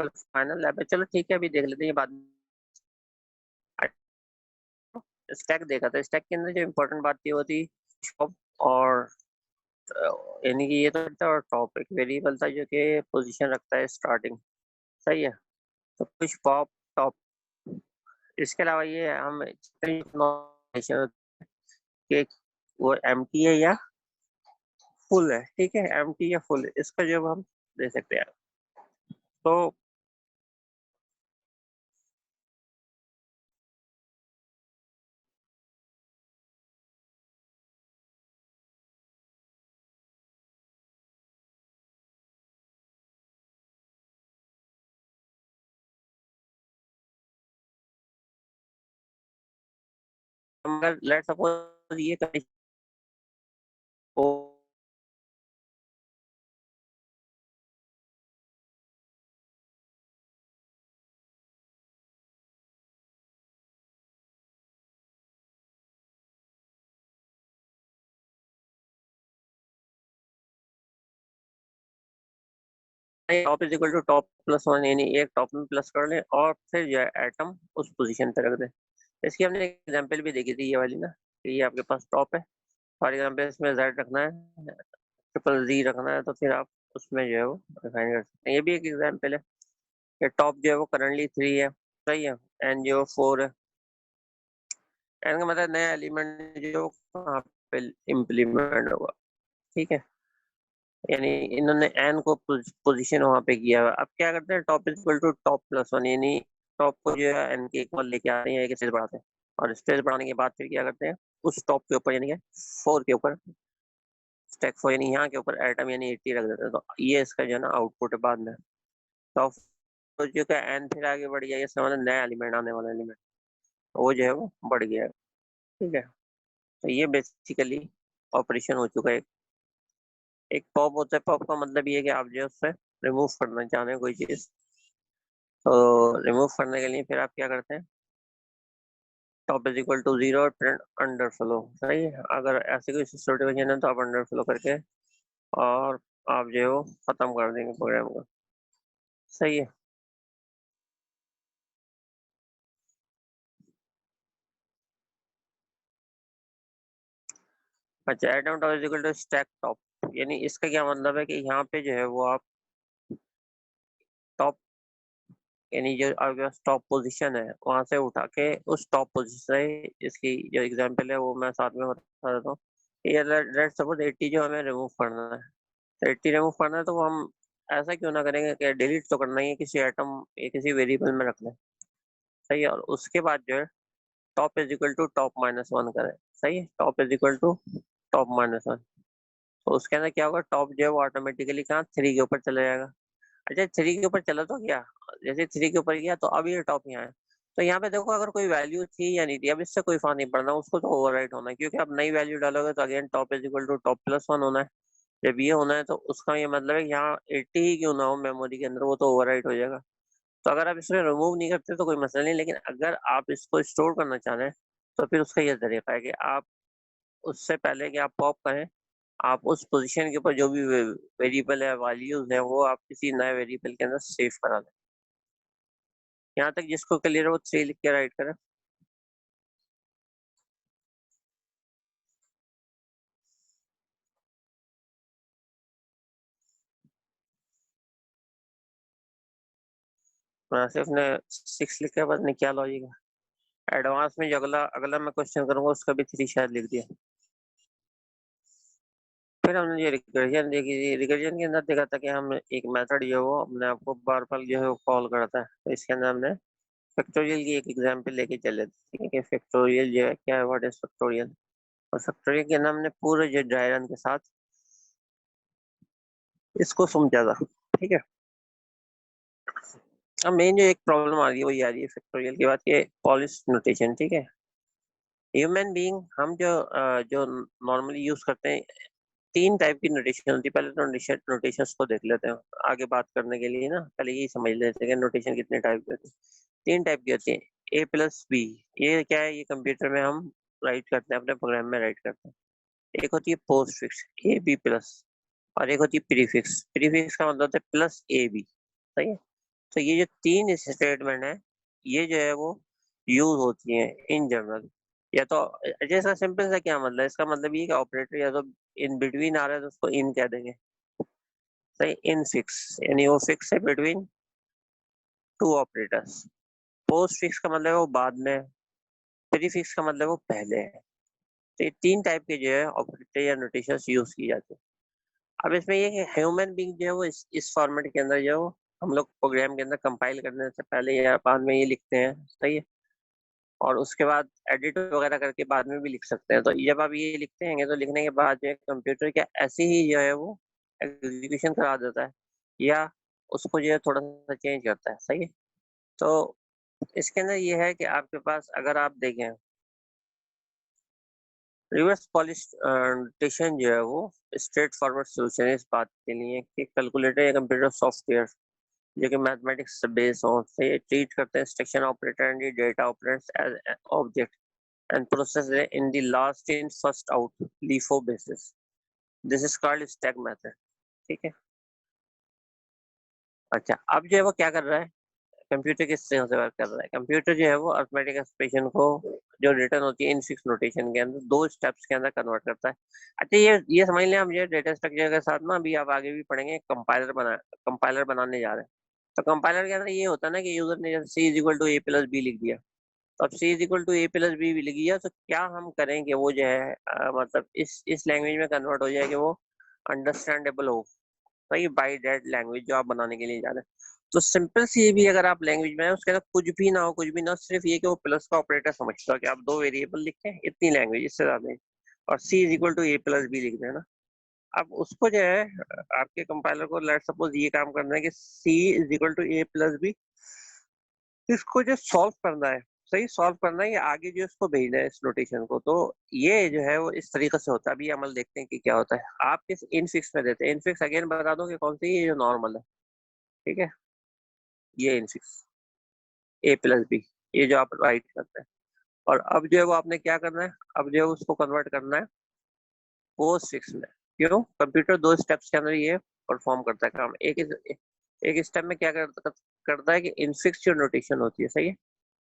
Final lab है, चलो ठीक है, अभी देख लेते हैं ये बाद। स्टैक देखा था, स्टैक के अंदर जो इम्पोर्टेंट बात थी वो थी शॉप और यानी कि ये तो था, और टॉप एक वेरिएबल था जो कि पोजीशन रखता है स्टार्टिंग। सही है, तो कुछ पॉप टॉप। इसके अलावा ये हम कि वो एम्प्टी है या फुल है, ठीक है, एम्प्टी या फुल, इसका जवाब हम दे सकते हैं। तो अगर लेट्स सपोज ये कंडीशन को top is equal to top plus one, यानी एक टॉप में प्लस कर ले और फिर जो है एटम उस पोजीशन पे रख दे। इसकी हमने एग्जांपल भी देखी थी ये वाली ना, कि ये आपके पास टॉप है, फॉर एग्जांपल इसमें जेड रखना है, ट्रिपल जी रखना है, तो फिर आप उसमें जो है वो डिफाइन कर सकते हैं। ये भी एक एग्जांपल है कि टॉप जो है वो करंटली 3 है, सही है, एन जो 4 है। एन का मतलब नया एलिमेंट जो कहाँ पे इम्प्लीमेंट होगा, ठीक है, यानी इन्होंने एन को पोजीशन वहां पे किया हुआ। अब क्या करते हैं, top is equal to top plus one, यानी टॉप को जो है एन के इक्वल लेके आते हैं, एक स्टेज बढ़ाते हैं, और स्टेज बढ़ाने के बाद फिर क्या करते हैं, उस टॉप के ऊपर यानी कि 4 के ऊपर स्टैक 4 यानी यहाँ के ऊपर एटम यानी 80 रख देते हैं। तो ये इसका जो है ना आउटपुट है बाद में। टॉप तो जो है एन फिर आगे बढ़ गया, ये समझ नया एलिमेंट आने वाला एलिमेंट, वो जो है वो बढ़ गया है, ठीक है। तो ये बेसिकली ऑपरेशन हो चुका है। एक पॉप होता है, पॉप का मतलब ये है कि आप जो है उससे रिमूव करना चाह रहे हैं कोई चीज, तो रिमूव करने के लिए फिर आप क्या करते हैं, टॉप इज इक्वल टू 0 और प्रिंट अंडर फ्लो, सही है। अगर ऐसी कोई सिचुएशन है तो आप अंडर फ्लो करके और आप जो है वो खत्म कर देंगे प्रोग्राम को, सही है। अच्छा, atom top is equal to stack top, यानी इसका क्या मतलब है कि यहाँ पे जो है वो आप टॉप, यानी जो आपके पास टॉप पोजीशन है वहां से उठा के उस टॉप पोजीशन से, इसकी जो एग्जांपल है वो मैं साथ में बता देता हूँ। ये लेट्स सपोज 80 जो हमें रिमूव करना है, तो 80 रिमूव करना है, तो वो हम ऐसा क्यों ना करेंगे कि डिलीट तो करना ही है, किसी आइटम या किसी वेरिएबल में रख लें, सही है, और उसके बाद जो है top is equal to top minus one करें, सही है, top is equal to top minus one. तो उसके अंदर क्या होगा, टॉप जो है वो ऑटोमेटिकली कहाँ 3 के ऊपर चला जाएगा। अच्छा, 3 के ऊपर चला तो क्या, जैसे 3 के ऊपर गया तो अब ये टॉप यहाँ है। तो यहाँ पे देखो अगर कोई वैल्यू थी या नहीं थी, अब इससे कोई फर्क नहीं पड़ना, उसको तो ओवरराइट होना है, क्योंकि अब नई वैल्यू डालोगे तो again top is equal to top plus one होना है। जब ये होना है तो उसका ये मतलब है यहाँ 80 ही क्यों ना हो मेमोरी के अंदर, वो तो ओवरराइट हो जाएगा। तो अगर आप इसमें रिमूव नहीं करते तो कोई मसला नहीं, लेकिन अगर आप इसको स्टोर करना चाह रहे हैं तो फिर उसका ये तरीका है कि आप उससे पहले कि आप पॉप करें, आप उस पोजीशन के ऊपर जो भी वेरिएबल है वैल्यूज है वो आप किसी नए वेरिएबल के अंदर सेव करा दें। यहाँ तक जिसको क्लियर है वो 3 लिख के राइट करें। मैं सिर्फ ने 6 लिख के, पता नहीं क्या लॉजिक है। एडवांस में जो अगला अगला मैं क्वेश्चन करूंगा उसका भी 3 शायद लिख दिया। फिर हमने ये रिकर्जन देखी थी, रिकर्जन के अंदर देखा था कि हम एक मेथड जो है वो अपने आप को बार बार जो है वो कॉल करता है, तो इसके अंदर हमने फैक्टोरियल की एक एग्जांपल लेके चले थे, ठीक है, फैक्टोरियल जो है क्या है, व्हाट इज फैक्टोरियल। और फैक्टोरियल के अंदर हमने पूरे जो डायग्राम के साथ इसको समझा था, ठीक है। अब मेन जो एक प्रॉब्लम आ रही है वही आ रही है फैक्टोरियल के बाद के पॉलिश नोटेशन, ठीक है। ह्यूमन बीइंग हम जो नॉर्मली यूज करते हैं, 3 टाइप की नोटेशन होती है। पहले तो नोटेशंस को देख लेते हैं आगे बात करने के लिए ना, पहले यही समझ लेते हैं कि नोटेशन कितने टाइप के होते हैं। 3 टाइप की होती है, ए प्लस बी। ये क्या है, ये कंप्यूटर में हम राइट करते हैं, अपने प्रोग्राम में राइट करते हैं। एक होती है postfix, A B plus, और एक होती है प्रीफिक्स। प्रीफिक्स का मतलब होता है प्लस ए बी, सही है। तो ये जो 3 स्टेटमेंट है, ये जो है वो यूज होती है इन जनरल। या तो जैसा सिंपल सा क्या मतलब, इसका मतलब ये कि ऑपरेटर या तो इन बिटवीन आ रहा है तो उसको इन कह देंगे, सही। इन फिक्स यानी वो फिक्स है between two operators. Post fix का मतलब है वो बाद में, प्री फिक्स का मतलब वो पहले है। तो ये 3 टाइप के जो है ऑपरेटर या नोटेशन यूज की जाती है। अब इसमें ये कि ह्यूमन बीइंग जो है वो इस फॉर्मेट के अंदर जो हम लोग प्रोग्राम के अंदर कंपाइल करने से पहले या बाद में ये लिखते हैं, सही है। और उसके बाद एडिट वगैरह करके बाद में भी लिख सकते हैं। तो जब आप ये लिखते हैं तो लिखने के बाद जो है कंप्यूटर क्या ऐसे ही जो है वो एग्जीक्यूशन करा देता है, या उसको जो है थोड़ा सा चेंज करता है, सही है। तो इसके अंदर ये है कि आपके पास अगर आप देखें रिवर्स पॉलिशिटेशन जो है वो स्ट्रेट फॉरवर्ड सोल्यूशन है इस बात के लिए कि कैलकुलेटर या कंप्यूटर सॉफ्टवेयर जो कि मैथमेटिक्स से बेस हो से ट्रीट करते हैं instruction operator and data operators as object and process it in the last in first out LIFO basis. This is called stack method. ठीक है। अच्छा, अब जो है वो क्या कर रहा है, कंप्यूटर किस तरह से वर्क कर रहा है। कंप्यूटर जो है वो अरिथमेटिक एक्सप्रेशन को जो रिटर्न होती है इन फिक्स नोटेशन के अंदर 2 स्टेप्स के अंदर कन्वर्ट करता है। अच्छा, ये समझ लें हम, ये डेटा स्ट्रक्चर के साथ ना अभी आप आगे भी पढ़ेंगे, कंपाइलर बनाने जा रहे हैं। तो कंपाइलर के अंदर ये होता है ना कि यूजर ने जैसे C is equal to A plus B लिख दिया, तो अब C is equal to A plus B लिख दिया, तो क्या हम करेंगे वो जो है मतलब इस लैंग्वेज में कन्वर्ट हो जाए कि वो अंडरस्टैंडेबल हो, भाई बाई डेट लैंग्वेज जो आप बनाने के लिए जा रहे हैं। तो सिंपल सी भी अगर आप लैंग्वेज में है उसके अंदर कुछ भी ना हो, कुछ भी ना हो, सिर्फ ये कि वो प्लस का ऑपरेटर समझता हो कि आप 2 वेरिएबल लिखे हैं, इतनी लैंग्वेज, इससे ज्यादा नहीं। और C is equal to A plus B लिख देना। अब उसको जो है आपके कंपाइलर को लेट सपोज ये काम करना है कि C is equal to A plus B, इसको जो सॉल्व करना है, सही सॉल्व करना है, ये आगे जो इसको भेजना है इस नोटेशन को। तो ये जो है वो इस तरीके से होता है। अभी अमल देखते हैं कि क्या होता है। आप किस इन फिक्स में देते हैं, इन फिक्स अगेन बता दो कि कौन सी, ये जो नॉर्मल है, ठीक है, ये infix A plus B, ये जो आप राइट करते हैं। और अब जो है वो आपने क्या करना है, अब जो है उसको कन्वर्ट करना है पोस्ट फिक्स में। क्यों, कंप्यूटर 2 स्टेप्स के अंदर ये परफॉर्म करता है काम। एक स्टेप में क्या करता है कि इनफिक्स जो नोटेशन होती है, सही है,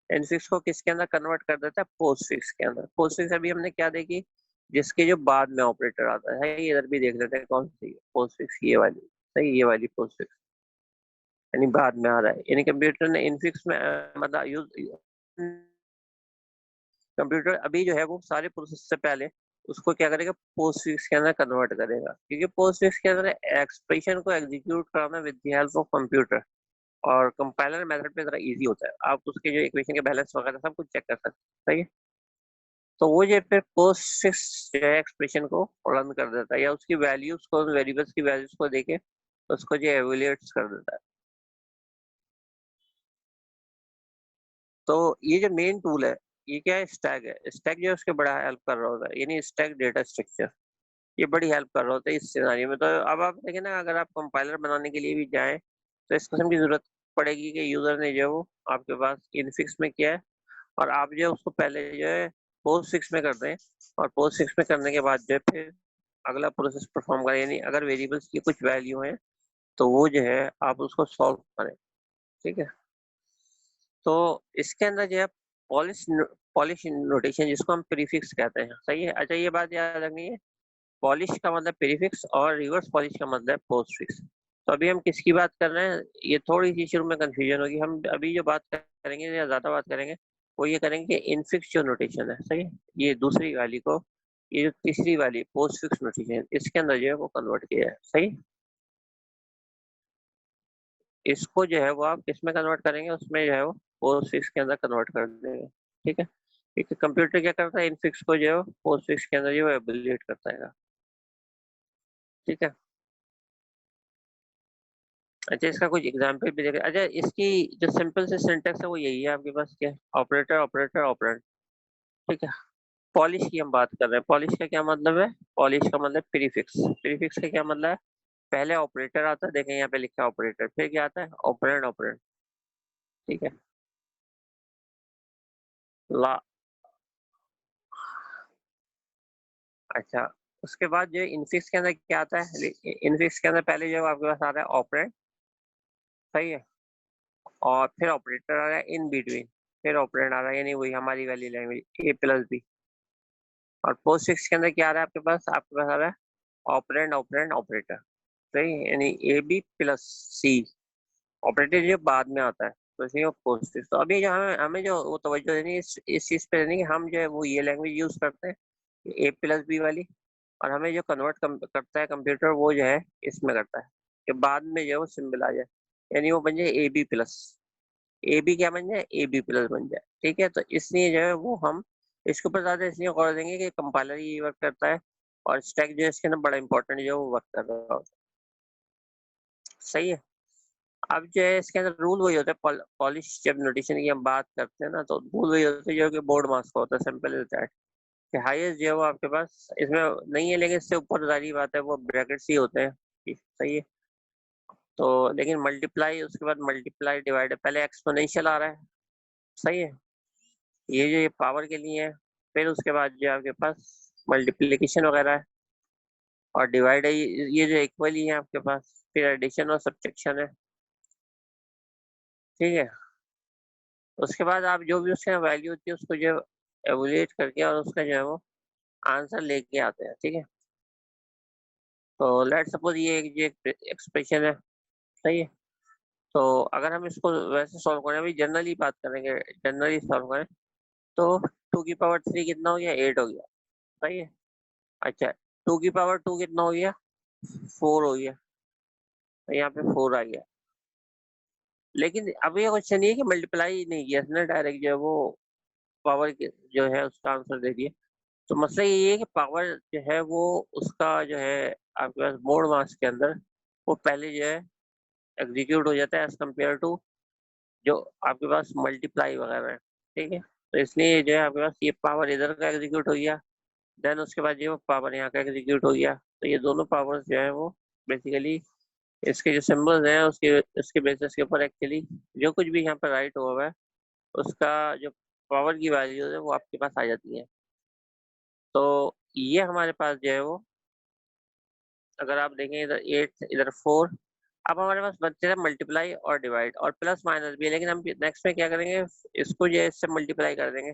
इनफिक्स को किसके अंदर कन्वर्ट कर देता है, पोस्ट फिक्स के अंदर। पोस्ट फिक्स अभी हमने क्या देखी, जिसके जो बाद में ऑपरेटर आता है, ये इधर भी देख लेते हैं कौन सी पोस्ट फिक्स, ये वाली, सही, ये वाली पोस्ट फिक्स यानी बाद में आ रहा है। यानी कंप्यूटर ने इनफिक्स में मतलब यूज, कंप्यूटर अभी जो है वो सारे प्रोसेस से पहले उसको क्या करेगा, पोस्ट फिक्स के अंदर कन्वर्ट करेगा, क्योंकि पोस्ट फिक्स के अंदर एक्सप्रेशन को एग्जीक्यूट करना with the help of computer और कंपाइलर मेथड पे जरा इजी होता है। आप उसके जो इक्वेशन के बैलेंस वगैरह सब कुछ चेक कर सकते हैं, सही है। तो वो जो फिर पोस्ट फिक्स जो है एक्सप्रेशन को रन कर देता है, या उसकी वैल्यूज को, वेरिएबल्स की वैल्यूज को देके उसको जो एवेल्यूएट्स कर देता है। तो ये जो मेन टूल है, ये क्या है, स्टैक है। स्टैक जो है उसके बड़ा हेल्प कर रहा होता है, यानी स्टैक डेटा स्ट्रक्चर, ये बड़ी हेल्प कर रहा होता है इस सिनारियो में। तो अब आप देखें ना, अगर आप कंपाइलर बनाने के लिए भी जाएं तो इस किस्म की जरूरत पड़ेगी कि यूजर ने जो है वो आपके पास इनफिक्स में किया है, और आप जो है उसको पहले जो है पोस्ट फिक्स में कर दें, और पोस्ट फिक्स में करने के बाद जो है फिर अगला प्रोसेस परफॉर्म करें। यानी अगर वेरिएबल्स की कुछ वैल्यू है तो वो जो है आप उसको सॉल्व करें, ठीक है। तो इसके अंदर जो है पॉलिश पॉलिश नोटेशन, जिसको हम प्रीफिक्स कहते हैं, सही है। अच्छा, ये बात याद रखनी है, पॉलिश का मतलब प्रीफिक्स और रिवर्स पॉलिश का मतलब पोस्ट फिक्स। तो अभी हम किसकी बात कर रहे हैं, ये थोड़ी सी शुरू में कंफ्यूजन होगी। हम अभी जो बात करेंगे या ज्यादा बात करेंगे वो ये करेंगे कि इनफिक्स जो नोटेशन है, सही है, ये दूसरी वाली को, ये जो तीसरी वाली पोस्ट फिक्स नोटेशन, इसके अंदर जो है वो कन्वर्ट किया है, सही। इसको जो है वो आप किस में कन्वर्ट करेंगे, उसमें जो है वो पोस्ट फिक्स के अंदर कन्वर्ट कर देंगे, ठीक है। क्योंकि कंप्यूटर क्या करता है, इनफिक्स को जो है पोस्ट फिक्स के अंदर जो है एबुलेट करता है, ठीक है। अच्छा, इसका कुछ एग्जाम्पल भी देखें। अच्छा, इसकी जो सिंपल से सिंटेक्स है वो यही है आपके पास, क्या, ऑपरेटर ऑपरेटर ऑपरेटर, ठीक है। पॉलिश की हम बात कर रहे हैं, पॉलिश का क्या मतलब है, पॉलिश का मतलब प्रीफिक्स। प्रीफिक्स का क्या मतलब है, पहले ऑपरेटर आता है, देखें यहाँ पे लिखा है ऑपरेटर, फिर क्या आता है, ऑपरेंड ऑपरेंड, ठीक है। ला अच्छा, उसके बाद जो इनफिक्स के अंदर क्या आता है, इनफिक्स के अंदर पहले जो आपके पास आता है ऑपरेंड, सही है। और फिर ऑपरेटर आ रहा है इन बिटवीन, फिर ऑपरेंड आ रहा है, यानी वही हमारी वाली लैंग्वेज ए प्लस बी। और पोस्ट फिक्स के अंदर क्या आ रहा है आपके पास आ रहा है ऑपरेंड ऑपरेंड ऑपरेटर, सही है, यानी A B plus C. Operator जो बाद में आता है तो इसलिए वो पोस्ट फिक्स। तो अभी जो हमें हमें जो वो तवज्जो देनी है इस चीज पे देनी है कि हम जो है वो ये लैंग्वेज यूज करते हैं ए प्लस बी वाली, और हमें जो कन्वर्ट करता है कंप्यूटर वो जो है इसमें करता है कि बाद में जो है वो सिंबल आ जाए, यानी वो बन जाए A B plus. A B क्या बन जाए, ए बी प्लस बन जाए। ठीक है, तो इसलिए जो है वो हम इसके ऊपर ज्यादा इसलिए गौर देंगे कि कंपाइलर ये वर्क करता है और स्टैक जो है इसके अंदर बड़ा इंपॉर्टेंट जो है वो वर्क कर रहा होता है। सही है। अब जो है इसके अंदर रूल वही होता है, पॉलिश जब नोटेशन की हम बात करते हैं ना तो रूल वही होता है जो कि बोर्ड मास्क होता है, सिंपल इज दैट। कि हाईएस्ट जो है वो आपके पास इसमें नहीं है, लेकिन इससे ऊपर जारी बात है वो ब्रैकेट्स ही होते हैं। सही है। तो लेकिन मल्टीप्लाई उसके बाद मल्टीप्लाई डिवाइड, पहले एक्सपोनेंशियल आ रहा है। सही है, ये जो ये पावर के लिए है। फिर उसके बाद जो आपके पास मल्टीप्लिकेशन वगैरह है, और डिवाइड है, ये जो इक्वल ही है आपके पास। फिर एडिशन और सब्ट्रैक्शन है। ठीक है, उसके बाद आप जो भी उसके वैल्यू होती है उसको जो एवुलेट करके और उसका जो है वो आंसर लेके आते हैं। ठीक है, तो लेट सपोज ये एक एक्सप्रेशन है। सही है, तो अगर हम इसको वैसे सॉल्व करें, अभी जनरली बात करेंगे, जनरली सॉल्व करें तो 2 की पावर 3 कितना हो गया, 8 हो गया। सही है। अच्छा, 2 की पावर 2 कितना हो गया, 4 हो गया। तो यहाँ पे 4 आ गया। लेकिन अब ये क्वेश्चन ये कि मल्टीप्लाई नहीं किया इसने, डायरेक्ट जो है वो पावर जो है उसका आंसर दे दिया। तो मसला ये है कि पावर जो है वो उसका जो है आपके पास मोड मास के अंदर वो पहले जो है एग्जीक्यूट हो जाता है एज कम्पेयर टू जो आपके पास मल्टीप्लाई वगैरह है। ठीक है, तो इसलिए जो है आपके पास ये पावर इधर का एग्जीक्यूट हो गया, देन उसके बाद जो पावर यहाँ का एग्जीक्यूट हो गया। तो ये दोनों पावर्स जो है वो बेसिकली इसके जो सिंबल्स हैं उसके उसके बेसिस के ऊपर एक्चुअली जो कुछ भी यहाँ पर राइट हुआ है उसका जो पावर की वैल्यू है वो आपके पास आ जाती है। तो ये हमारे पास जो है वो अगर आप देखें इधर 8 इधर 4, अब हमारे पास बचते हैं मल्टीप्लाई और डिवाइड और प्लस माइनस भी है, लेकिन हम नेक्स्ट में क्या करेंगे, इसको जो है इससे मल्टीप्लाई कर देंगे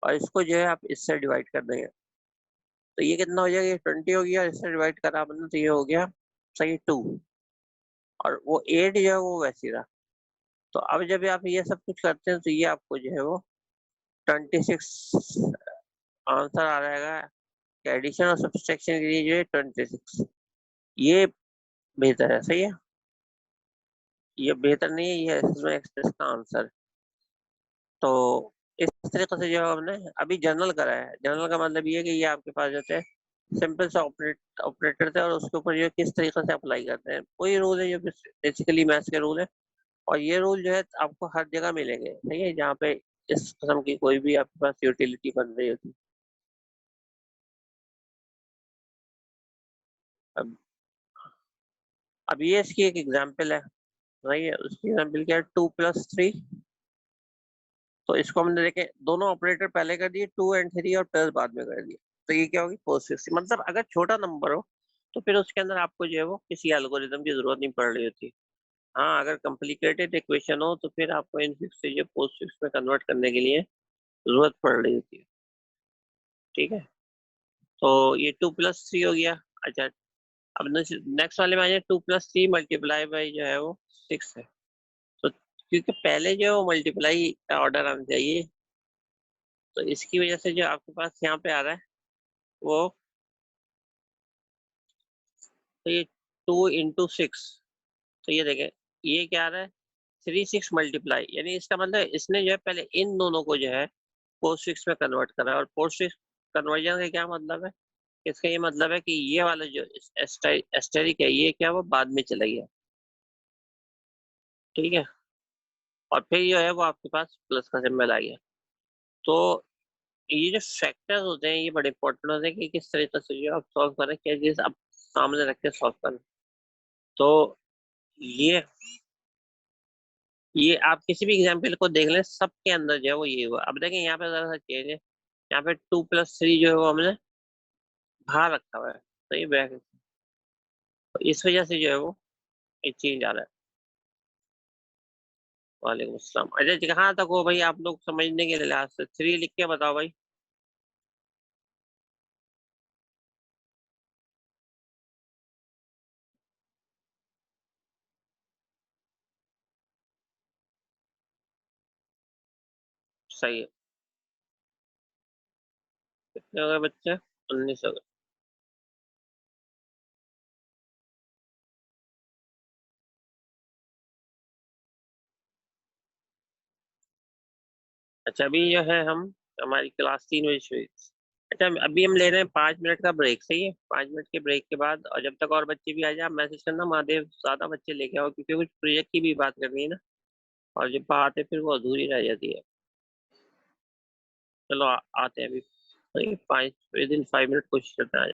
और इसको जो है आप इससे डिवाइड कर देंगे। तो ये कितना हो जाएगा, ये 20 हो गया, इससे डिवाइड करा आपने तो ये हो गया सही 2, और वो 8 जो है वो वैसे ही रहा। तो अब जब आप ये सब कुछ करते हैं तो ये आपको जो है वो 26 आंसर आ जाएगा। एडिशन और सब्सट्रैक्शन के लिए जो है 26 ये बेहतर है। सही है, ये बेहतर नहीं है, ये इसमें एक्सप्रेस का आंसर। तो इस तरीके से जो है हमने अभी जनरल करा है। जनरल का मतलब ये है कि ये आपके पास जो है सिंपल से ऑपरेटर थे और उसके ऊपर जो किस तरीके से अप्लाई करते हैं वही रूल है जो बेसिकली मैथ्स के रूल है। और ये रूल जो है आपको हर जगह मिलेंगे, ठीक है, जहाँ पे इस किस्म की कोई भी आपके पास यूटिलिटी बन रही होती। अब अब ये इसकी एक एग्जांपल है। सही है, उसकी एग्जांपल क्या है, 2 + 3। तो इसको हमने देखे दोनों ऑपरेटर पहले कर दिए, 2 और 3 और प्लस बाद में कर दिए। तो ये क्या होगी, पोस्ट फिक्स। मतलब अगर छोटा नंबर हो तो फिर उसके अंदर आपको जो है वो किसी एल्गोरिदम की जरूरत नहीं पड़ रही होती। हाँ, अगर कॉम्प्लिकेटेड इक्वेशन हो तो फिर आपको इन फिक्स से जो पोस्ट फिक्स में कन्वर्ट करने के लिए जरूरत पड़ रही होती है। ठीक है, तो ये 2 + 3 हो गया। अच्छा, अब नेक्स्ट वाले में आ जाए, 2 + 3 मल्टीप्लाई बाई जो है वो 6 है। तो क्योंकि पहले जो है वो मल्टीप्लाई का ऑर्डर आना चाहिए, तो इसकी वजह से जो आपके पास यहाँ पे आ रहा है वो, तो ये 2 × 6। तो ये देखें, ये क्या आ रहा है, 3 6 मल्टीप्लाई, यानी इसका मतलब इसने जो है पहले इन दोनों को जो है पोस्ट फिक्स में कन्वर्ट करा है। और पोस्ट फिक्स कन्वर्जन का क्या मतलब है, इसका ये मतलब है कि ये वाला जो एस्टेरिक है ये क्या वो बाद में चला गया। ठीक है, और फिर जो है वो आपके पास प्लस का सिंबल आ गया। तो ये जो फैक्टर्स होते हैं ये बड़े इंपॉर्टेंट होते हैं कि किस तरीके से जो आप सॉल्व करें, क्या चीज आप सामने रख के सॉल्व करें। तो ये ये आप किसी भी एग्जाम्पल को देख लें, सबके अंदर जो है वो ये हुआ। अब देखें यहाँ पे जरा सा चेंज है, यहाँ पे 2 + 3 जो है वो हमने बाहर रखा हुआ है, तो ये बैक है। तो इस वजह से जो है वो एक चेंज आ रहा है। वालेकुम अस्सलाम। अच्छा जी, कहाँ तक हो भाई आप लोग समझने के लिहाज से? 3 लिख के बताओ भाई। सही है। कितने हो गए बच्चे? 19 हो गए। अच्छा अभी जो है हम, हमारी क्लास 3 बजे शुरू हुई। अच्छा अभी हम ले रहे हैं 5 मिनट का ब्रेक, सही है? 5 मिनट के ब्रेक के बाद, और जब तक और बच्चे भी आ जाए आप मैसेज करना, महादेव ज्यादा बच्चे लेके आओ क्योंकि कुछ प्रोजेक्ट की भी बात करनी है ना, और जब बात है फिर वो अधूरी रह जाती है। चलो आते हैं अभी। 5 दिन 5 मिनट कोशिश करते हैं।